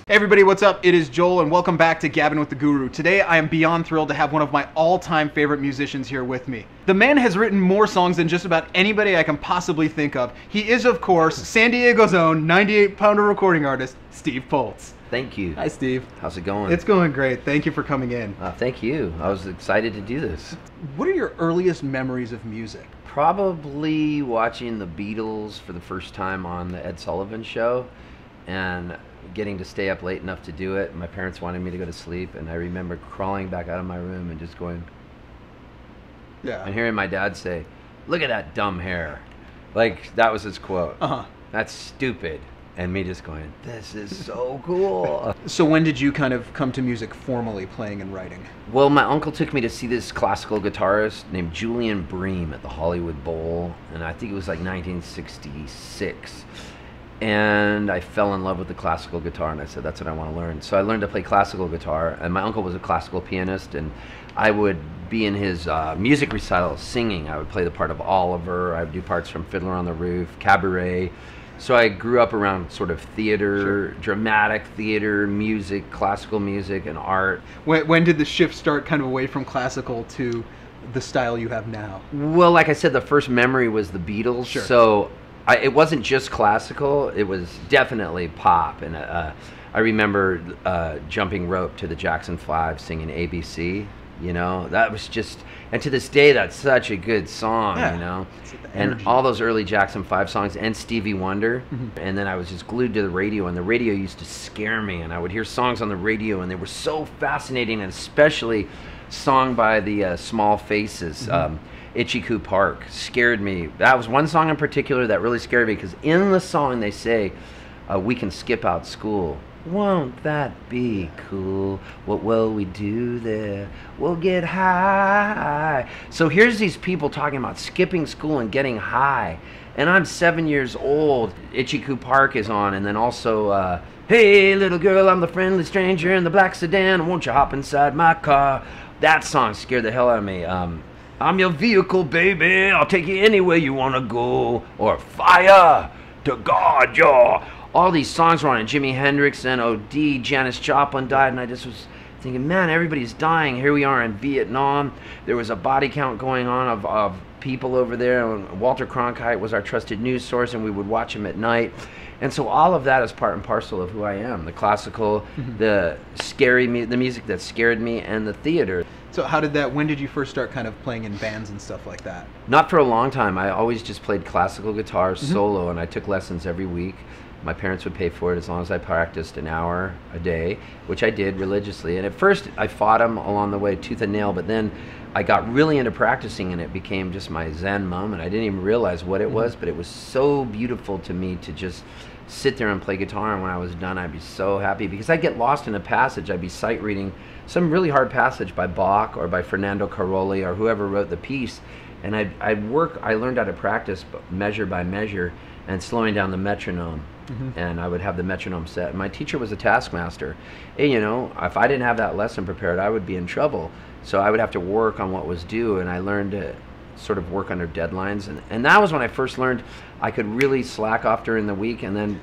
Hey everybody, what's up? It is Joel and welcome back to Gabbing with the Guru. Today I am beyond thrilled to have one of my all-time favorite musicians here with me. The man has written more songs than just about anybody I can possibly think of. He is, of course, San Diego's own 98-pounder recording artist, Steve Poltz. Thank you. Hi, Steve. How's it going? It's going great. Thank you for coming in. Thank you. I was excited to do this. What are your earliest memories of music? Probably watching the Beatles for the first time on the Ed Sullivan Show and getting to stay up late enough to do it. My parents wanted me to go to sleep, and I remember crawling back out of my room and just going, yeah, and hearing my dad say, "Look at that dumb hair." Like, that was his quote. That's stupid. And me just going, this is so cool. So when did you kind of come to music formally, playing and writing? Well, my uncle took me to see this classical guitarist named Julian Bream at the Hollywood Bowl, and I think it was like 1966. And I fell in love with the classical guitar, and I said, that's what I want to learn. So I learned to play classical guitar, and my uncle was a classical pianist, and I would be in his music recitals singing. I would play the part of Oliver. I would do parts from Fiddler on the Roof, Cabaret. So I grew up around sort of theater, dramatic theater, music, classical music, and art. When did the shift start kind of away from classical to the style you have now? Well, like I said, the first memory was the Beatles. Sure. So it wasn't just classical, it was definitely pop. And I remember jumping rope to the Jackson 5 singing ABC. You know, that was just, and to this day, that's such a good song, yeah, you know, and all those early Jackson 5 songs and Stevie Wonder. And then I was just glued to the radio, and the radio used to scare me, and I would hear songs on the radio, and they were so fascinating, and especially song by the Small Faces, Itchy Coo Park, scared me. That was one song in particular that really scared me, because in the song they say, we can skip out school. Won't that be cool? What will we do there? We'll get high. So here's these people talking about skipping school and getting high. And I'm 7 years old. Itchy Coo Park is on. And then also, hey, little girl, I'm the friendly stranger in the black sedan. Won't you hop inside my car? That song scared the hell out of me. I'm your vehicle, baby. I'll take you anywhere you want to go. Or fire to guard your... All these songs were on, and Jimi Hendrix and O.D., Janis Joplin died, and I just was thinking, man, everybody's dying. Here we are in Vietnam. There was a body count going on of people over there, and Walter Cronkite was our trusted news source, and we would watch him at night. And so all of that is part and parcel of who I am, the classical, the music that scared me, and the theater. So how did that, when did you first start kind of playing in bands and stuff like that? Not for a long time. I always just played classical guitar solo, and I took lessons every week. My parents would pay for it as long as I practiced an hour a day, which I did religiously. And at first, I fought them along the way, tooth and nail, but then I got really into practicing, and it became just my Zen moment. I didn't even realize what it was, but it was so beautiful to me to just sit there and play guitar, and when I was done, I'd be so happy, because I'd get lost in a passage. I'd be sight reading some really hard passage by Bach or by Fernando Caroli or whoever wrote the piece, and I learned how to practice measure by measure and slowing down the metronome. And I would have the metronome set. My teacher was a taskmaster. And, you know, if I didn't have that lesson prepared, I would be in trouble. So I would have to work on what was due, and I learned to sort of work under deadlines. And that was when I first learned I could really slack off during the week, and then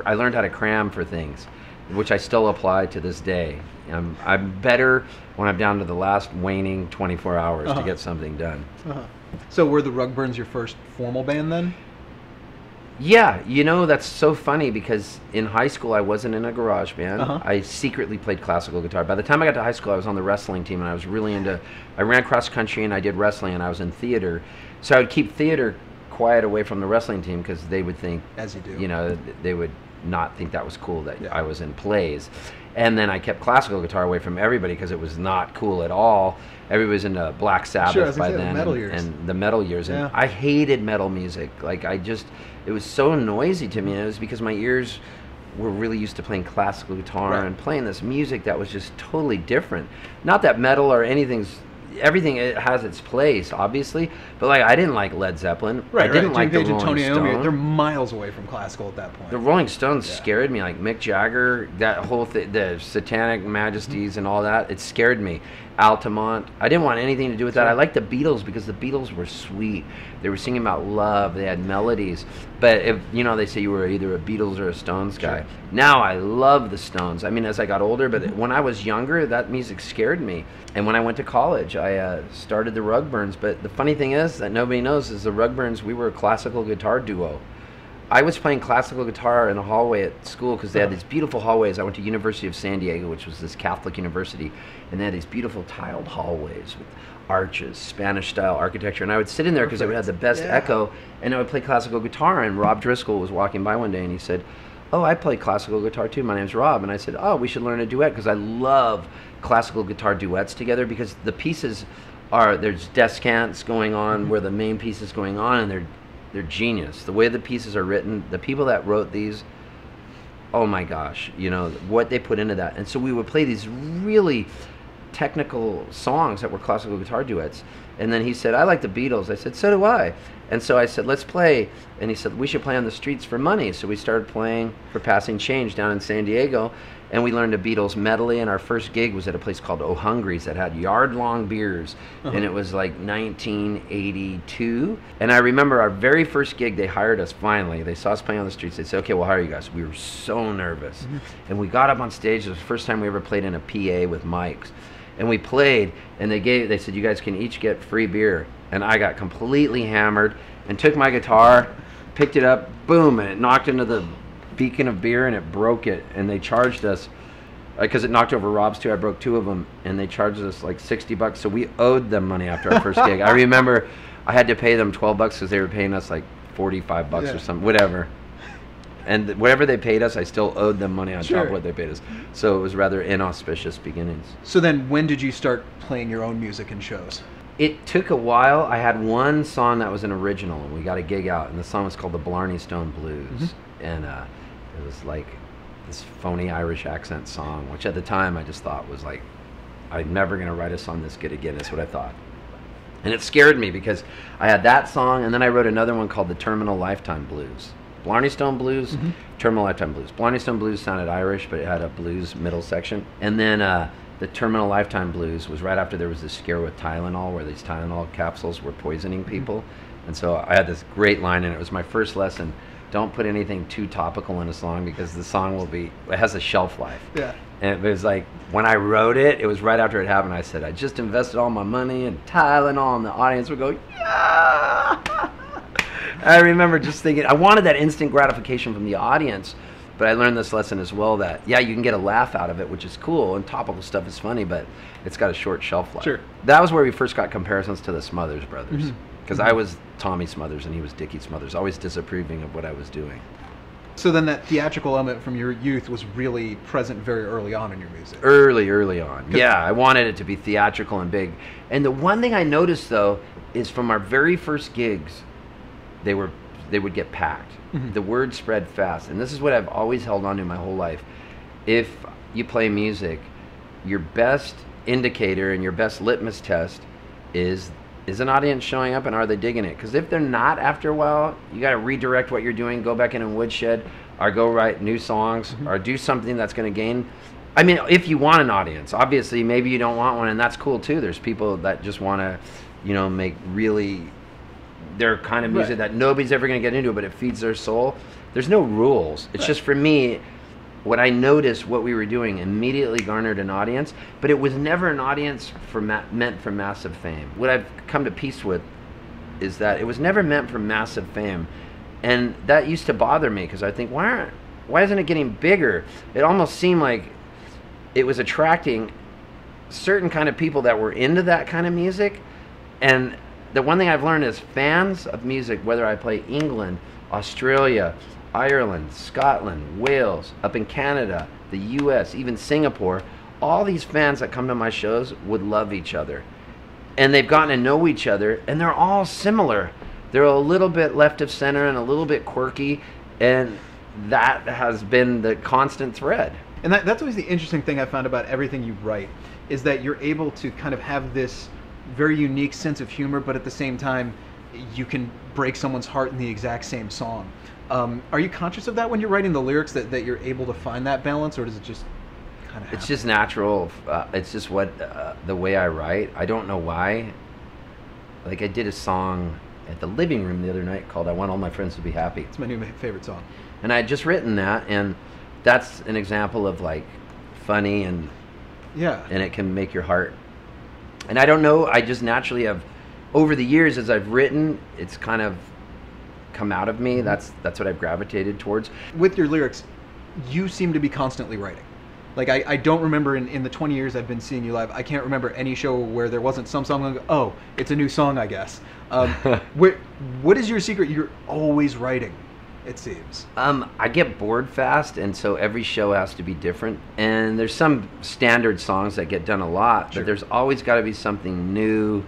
I learned how to cram for things, which I still apply to this day. I'm better when I'm down to the last waning 24 hours to get something done. So were the Rugburns your first formal band then? Yeah, you know, that's so funny, because in high school I wasn't in a garage band. I secretly played classical guitar. By the time I got to high school, I was on the wrestling team, and I was really I ran cross country, and I did wrestling, and I was in theater. So I would keep theater quiet away from the wrestling team, because they would think, as you do, you know, they would not think that was cool that I was in plays. And then I kept classical guitar away from everybody, because it was not cool at all. Everybody was into Black Sabbath by then, and the metal years. And I hated metal music. Like, it was so noisy to me, and it was because my ears were really used to playing classical guitar and playing this music that was just totally different. Not that metal or everything it has its place, obviously, but like, I didn't like Led Zeppelin. I didn't like the Rolling Stones. They're miles away from classical at that point. The Rolling Stones scared me, like Mick Jagger, that whole the Satanic Majesties and all that. It scared me, Altamont. I didn't want anything to do with that. Sure. I liked the Beatles because the Beatles were sweet. They were singing about love. They had melodies. But if they say you were either a Beatles or a Stones guy. Sure. Now I love the Stones. I mean, as I got older, but when I was younger, that music scared me. And when I went to college, I started the Rugburns. But the funny thing is that nobody knows is the Rugburns, we were a classical guitar duo. I was playing classical guitar in a hallway at school because they had these beautiful hallways. I went to University of San Diego, which was this Catholic university, and they had these beautiful tiled hallways with arches, Spanish-style architecture. And I would sit in there because it would have the best echo, and I would play classical guitar. And Rob Driscoll was walking by one day, and he said, "Oh, I play classical guitar too. My name's Rob." And I said, "Oh, we should learn a duet," because I love classical guitar duets together because the pieces there's descants going on where the main piece is going on, and they're genius. The way the pieces are written, the people that wrote these, oh my gosh, what they put into that. And so we would play these really technical songs that were classical guitar duets. And then he said, "I like the Beatles." I said, "So do I." And so I said, "Let's play." And he said, "We should play on the streets for money." So we started playing for Passing Change down in San Diego. And we learned a Beatles medley, and our first gig was at a place called O'Hungry's that had yard-long beers, and it was like 1982. And I remember our very first gig, they hired us finally. They saw us playing on the streets. They said, "Okay, we'll hire you guys." We were so nervous. And we got up on stage. It was the first time we ever played in a PA with mics. And we played, and they said, "You guys can each get free beer." And I got completely hammered and took my guitar, picked it up, boom, and it knocked into the beacon of beer and it broke it, and they charged us because it knocked over Rob's too. I broke two of them, and they charged us like $60, so we owed them money after our first gig. I remember I had to pay them $12 because they were paying us like $45 or something, whatever. And whatever they paid us, I still owed them money on top of what they paid us. So it was rather inauspicious beginnings. So then when did you start playing your own music in shows? It took a while. I had one song that was an original, and we got a gig out, and the song was called the Blarney Stone Blues. And it was like this phony Irish accent song, which at the time I just thought was like, I'm never going to write a song this good again, is what I thought. And it scared me because I had that song, and then I wrote another one called the Terminal Lifetime Blues. Blarney Stone Blues, Terminal Lifetime Blues. Blarney Stone Blues sounded Irish, but it had a blues middle section. And then the Terminal Lifetime Blues was right after there was this scare with Tylenol, where these Tylenol capsules were poisoning people. And so I had this great line, and it was my first lesson. Don't put anything too topical in a song because the song it has a shelf life. Yeah. And it was like, when I wrote it, it was right after it happened. I said, I just invested all my money in Tylenol, and the audience would go, yeah. I remember just thinking, I wanted that instant gratification from the audience, but I learned this lesson as well that, yeah, you can get a laugh out of it, which is cool, and topical stuff is funny, but it's got a short shelf life. Sure. That was where we first got comparisons to the Smothers Brothers. Because I was Tommy Smothers and he was Dickie Smothers, always disapproving of what I was doing. So then that theatrical element from your youth was really present very early on in your music. Early on. Yeah, I wanted it to be theatrical and big. And the one thing I noticed, though, is from our very first gigs, they would get packed. The word spread fast. And this is what I've always held on to my whole life. If you play music, your best indicator and your best litmus test is an audience showing up and are they digging it? Because if they're not after a while, you got to redirect what you're doing, go back in and woodshed, or go write new songs, or do something that's going to gain. I mean, if you want an audience, obviously maybe you don't want one, and that's cool too. There's people that just want to, make really their kind of music that nobody's ever going to get into, but it feeds their soul. There's no rules. It's just, for me, what I noticed what we were doing immediately garnered an audience, but it was never an audience meant for massive fame. What I've come to peace with is that it was never meant for massive fame. And that used to bother me because I think, why isn't it getting bigger? It almost seemed like it was attracting certain kind of people that were into that kind of music. And the one thing I've learned is fans of music, whether I play England, Australia, Ireland, Scotland, Wales, up in Canada, the US, even Singapore, all these fans that come to my shows would love each other. And they've gotten to know each other, and they're all similar. They're a little bit left of center and a little bit quirky, and that has been the constant thread. And that's always the interesting thing I found about everything you write, is that you're able to kind of have this very unique sense of humor, but at the same time, you can break someone's heart in the exact same song. Are you conscious of that when you're writing the lyrics, that you're able to find that balance, or does it just kind of It's just natural. It's just what the way I write. I don't know why. Like I did a song at the living room the other night called "I Want All My Friends to Be Happy." It's my new favorite song. And I had just written that, and that's an example of like funny and it can make your heart. And I don't know. I just naturally have, over the years as I've written, it's kind of come out of me. That's what I've gravitated towards. With your lyrics, you seem to be constantly writing. Like I don't remember in the 20 years I've been seeing you live, I can't remember any show where there wasn't some song going, oh, it's a new song, I guess. What is your secret? You're always writing, it seems. I get bored fast, and so every show has to be different. And there's some standard songs that get done a lot, but there's always got to be something new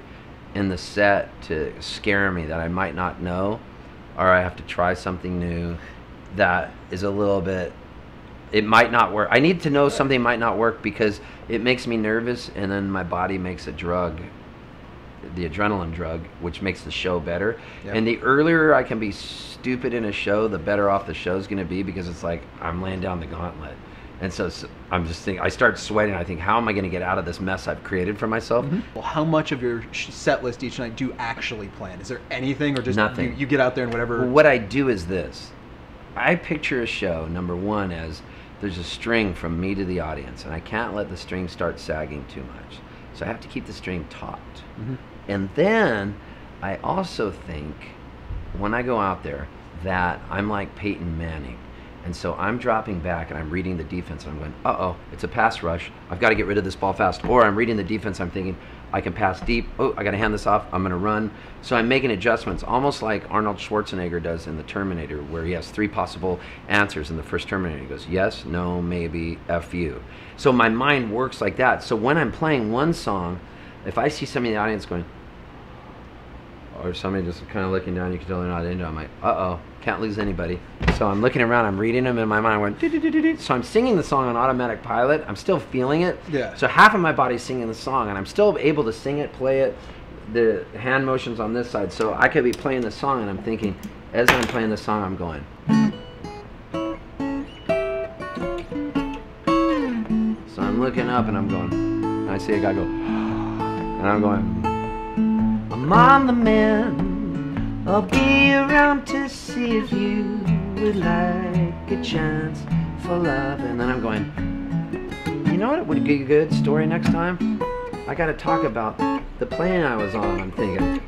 in the set to scare me that I might not know, or I have to try something new that is a little bit, it might not work. I need to know something might not work because it makes me nervous, and then my body makes a drug, the adrenaline drug, which makes the show better. And the earlier I can be stupid in a show, the better off the show's going to be, because it's like I'm laying down the gauntlet. And so I'm just thinking, I start sweating. I think, how am I going to get out of this mess I've created for myself? Well, how much of your set list each night do you actually plan? Is there anything, or just nothing? You get out there and whatever? Well, what I do is this. I picture a show, number one, as there's a string from me to the audience, and I can't let the string start sagging too much. So I have to keep the string taut. And then I also think, when I go out there, that I'm like Peyton Manning. And so I'm dropping back and I'm reading the defense and I'm going, uh-oh, it's a pass rush. I've got to get rid of this ball fast. Or I'm reading the defense, I'm thinking, I can pass deep. Oh, I got to hand this off. I'm going to run. So I'm making adjustments, almost like Arnold Schwarzenegger does in The Terminator, where he has 3 possible answers in the first Terminator. He goes, yes, no, maybe, F you. So my mind works like that. So when I'm playing one song, if I see somebody in the audience going, or somebody just kind of looking down, you can tell they're not into it. I'm like, uh-oh, can't lose anybody. So I'm looking around, I'm reading them, and my mind went, do-do-do-do-do. So I'm singing the song on automatic pilot. I'm still feeling it. So half of my body's singing the song, and I'm still able to sing it, play it, the hand motions on this side. So I could be playing the song, and I'm thinking, as I'm playing the song, I'm going. So I'm looking up, and I'm going, and I see a guy go, and I'm going, I'm on the mend, I'll be around to see if you would like a chance for love. And then I'm going, you know what would be a good story next time? I gotta talk about the plane I was on, I'm thinking.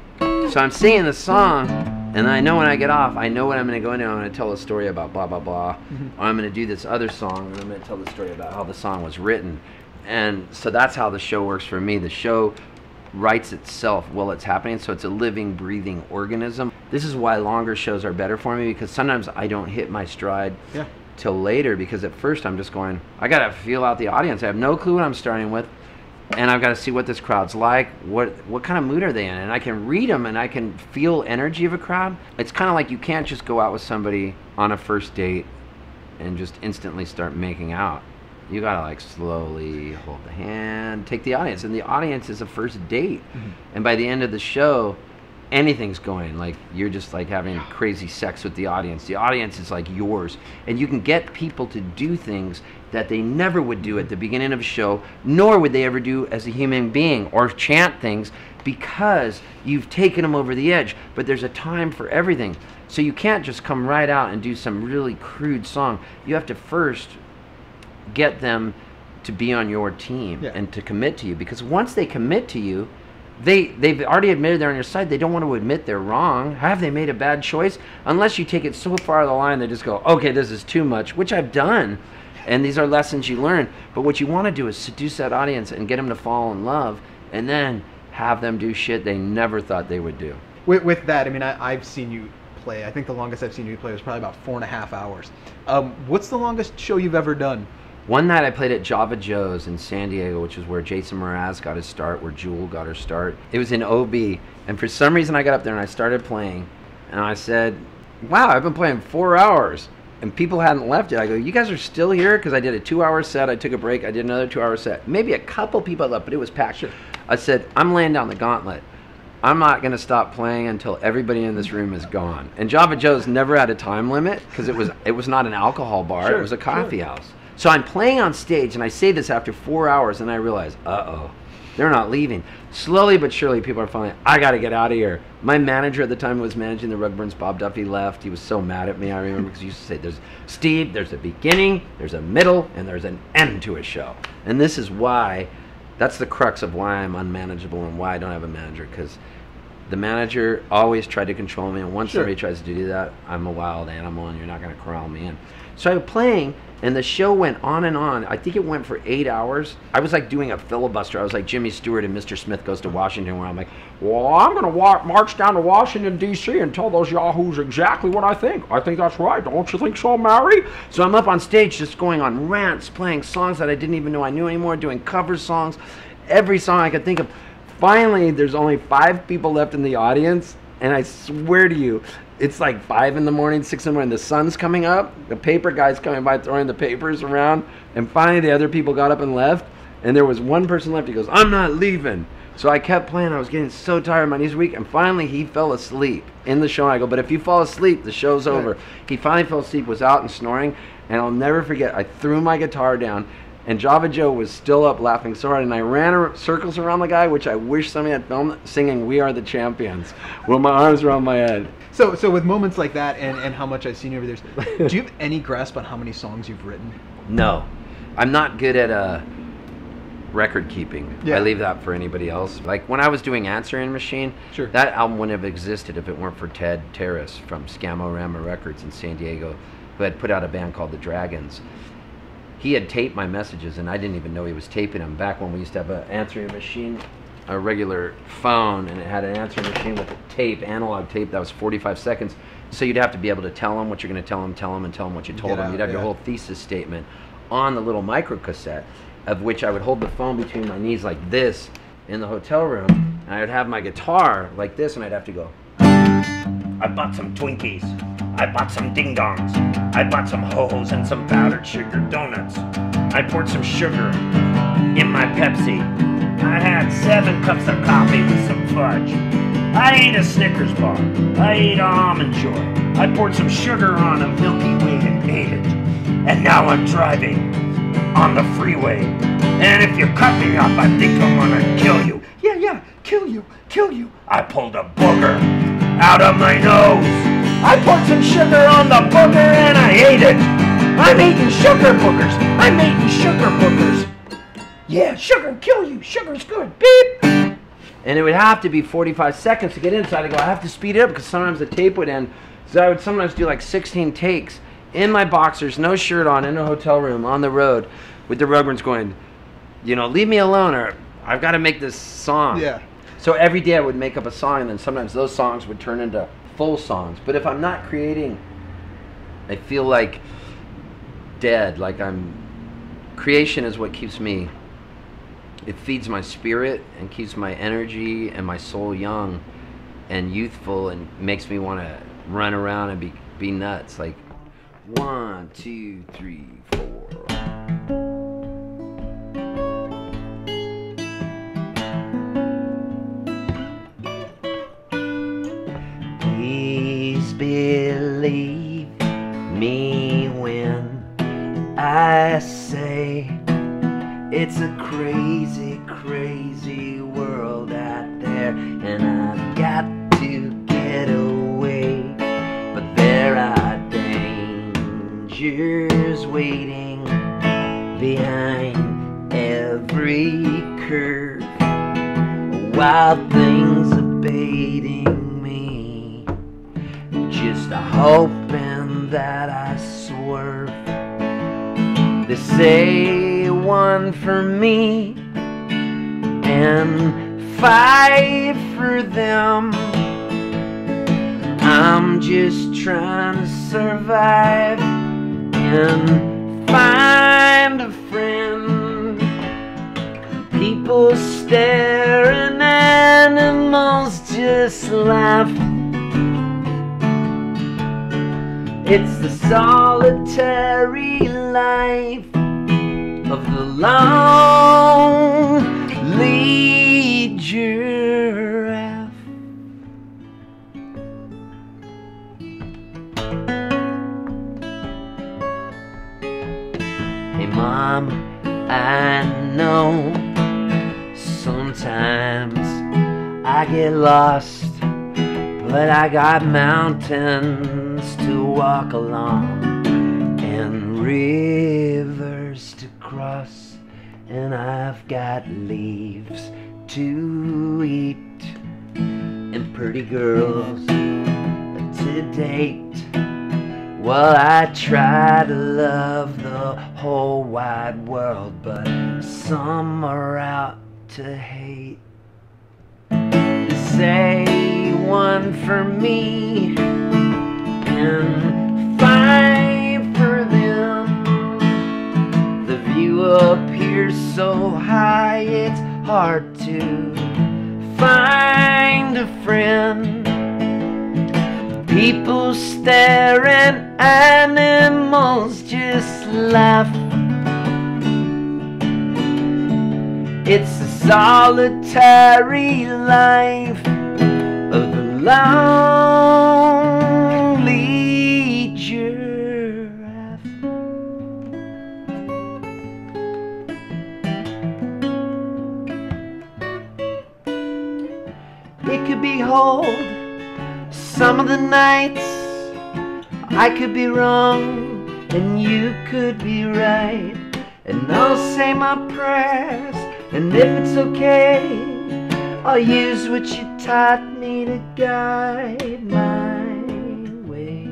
So I'm singing the song, and I know when I get off, I know what I'm gonna go into. I'm gonna tell a story about blah, blah, blah. Or I'm gonna do this other song, and I'm gonna tell the story about how the song was written. And so that's how the show works for me. The show writes itself while it's happening, so it's a living, breathing organism. This is why longer shows are better for me, because sometimes I don't hit my stride till later, because at first I'm just going, I gotta feel out the audience. I have no clue what I'm starting with, and I've got to see what this crowd's like, what kind of mood are they in, and I can read them and I can feel energy of a crowd. It's kind of like you can't just go out with somebody on a first date and just instantly start making out. You gotta like slowly hold the hand, take the audience, and the audience is a first date. And by the end of the show, anything's going. Like you're just like having crazy sex with the audience. The audience is like yours, and you can get people to do things that they never would do at the beginning of a show, nor would they ever do as a human being, or chant things, because you've taken them over the edge. But there's a time for everything, so you can't just come right out and do some really crude song. You have to first get them to be on your team and to commit to you, because once they commit to you, they've already admitted they're on your side. They don't want to admit they're wrong. Have they made a bad choice? Unless you take it so far the line, they just go, okay, this is too much, which I've done, and these are lessons you learn. But what you want to do is seduce that audience and get them to fall in love, and then have them do shit they never thought they would do. With that, I mean, I've seen you play. I think the longest I've seen you play was probably about 4.5 hours. What's the longest show you've ever done? One night I played at Java Joe's in San Diego, which is where Jason Mraz got his start, where Jewel got her start. It was in OB, and for some reason I got up there and I started playing, and I said, wow, I've been playing 4 hours, and people hadn't left yet. I go, you guys are still here? Because I did a 2-hour set, I took a break, I did another 2-hour set. Maybe a couple people left, but it was packed. I said, I'm laying down the gauntlet. I'm not going to stop playing until everybody in this room is gone. And Java Joe's never had a time limit, because it was not an alcohol bar, it was a coffee house. So I'm playing on stage, and I say this after 4 hours, and I realize, uh-oh, they're not leaving. Slowly but surely, people are finally, I got to get out of here. My manager at the time who was managing the Rugburns, Bob Duffy, left. He was so mad at me, I remember, because he used to say, Steve, there's a beginning, there's a middle, and there's an end to a show. And this is why, that's the crux of why I'm unmanageable and why I don't have a manager, because the manager always tried to control me, and once somebody tries to do that, I'm a wild animal, and you're not going to corral me in. So I was playing, and the show went on and on. I think it went for 8 hours. I was like doing a filibuster. I was like Jimmy Stewart in Mr. Smith Goes to Washington, where I'm like, well, I'm going to march down to Washington, D.C. and tell those yahoos exactly what I think. I think that's right. Don't you think so, Mary? So I'm up on stage just going on rants, playing songs that I didn't even know I knew anymore, doing cover songs, every song I could think of. Finally, there's only 5 people left in the audience, and I swear to you, it's like 5 in the morning, 6 in the morning. The sun's coming up. The paper guy's coming by throwing the papers around. And finally, the other people got up and left. And there was one person left. He goes, I'm not leaving. So I kept playing. I was getting so tired. My knees were weak. And finally, he fell asleep in the show. And I go, but if you fall asleep, the show's over. He finally fell asleep, was out and snoring. And I'll never forget, I threw my guitar down. And Java Joe was still up laughing so hard. And I ran circles around the guy, which I wish somebody had filmed, singing We Are the Champions with my arms around my head. So with moments like that and how much I've seen you over there, do you have any grasp on how many songs you've written? No. I'm not good at record keeping. Yeah. I leave that for anybody else. Like when I was doing Answering Machine, that album wouldn't have existed if it weren't for Ted Terrace from Scamorama Records in San Diego, who had put out a band called The Dragons. He had taped my messages, and I didn't even know he was taping them back when we used to have an answering machine, a regular phone, and it had an answering machine with a tape, analog tape that was 45 seconds. So you'd have to be able to tell them what you're going to tell them, and tell them what you told them. You'd have your whole thesis statement on the little micro cassette, of which I would hold the phone between my knees like this in the hotel room, and I would have my guitar like this, and I'd have to go, I bought some Twinkies. I bought some ding-dongs. I bought some ho-hos and some powdered sugar donuts. I poured some sugar in my Pepsi. I had 7 cups of coffee with some fudge. I ate a Snickers bar. I ate Almond Joy. I poured some sugar on a Milky Way and ate it. And now I'm driving on the freeway. And if you cut me off, I think I'm gonna kill you. Yeah, kill you. I pulled a booger out of my nose. I poured some sugar on the booger and I ate it. I'm eating sugar boogers. Yeah, sugar kill you. Sugar's good. Beep. And it would have to be 45 seconds to get inside. I go, I have to speed it up because sometimes the tape would end. So I would sometimes do like 16 takes in my boxers, no shirt on, in a hotel room on the road with the Rugburns going, you know, leave me alone or I've got to make this song. Yeah. So every day I would make up a song, and then sometimes those songs would turn into full songs. But if I'm not creating, I feel like dead. Like creation is what keeps me, it feeds my spirit and keeps my energy and my soul young and youthful and makes me want to run around and be nuts. Like 1, 2, 3, 4. Please believe me when I say it's a crazy, crazy world out there, and I've got to get away. But there are dangers waiting behind every curve, wild things abating me, just hoping that I swerve. They say 1 for me and 5 for them. I'm just trying to survive and find a friend. People stare and animals just laugh. It's the solitary life of the lonely giraffe. Hey Mom, I know sometimes I get lost, but I got mountains to walk along and rivers to cross, and I've got leaves to eat and pretty girls to date. Well, I try to love the whole wide world, but some are out to hate. Say one for me and five for them. The view up here's so high it's hard to find a friend. People stare and animals just laugh. It's a solitary life of the lonely giraffe. It could be hold some of the nights. I could be wrong and you could be right, and I'll say my prayers, and if it's okay, I'll use what you taught me to guide my way.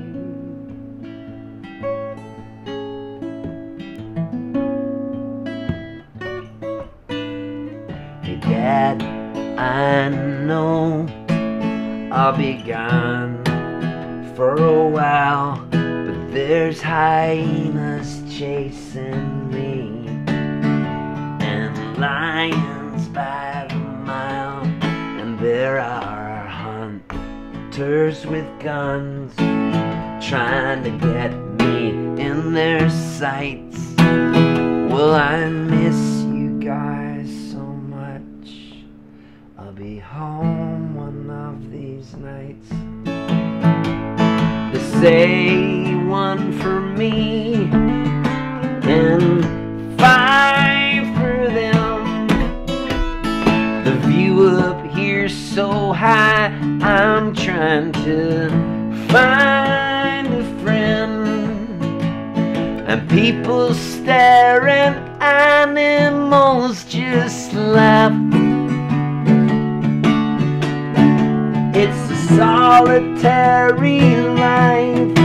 Hey Dad, I know I'll be gone for a while, but there's hyenas chasing me and lions by the mile, and there are hunters with guns trying to get me in their sights. Well, I miss you guys so much. I'll be home one of these nights. Say one for me and five for them. The view up here's so high, I'm trying to find a friend. And people stare and animals just laugh. It's a solitary life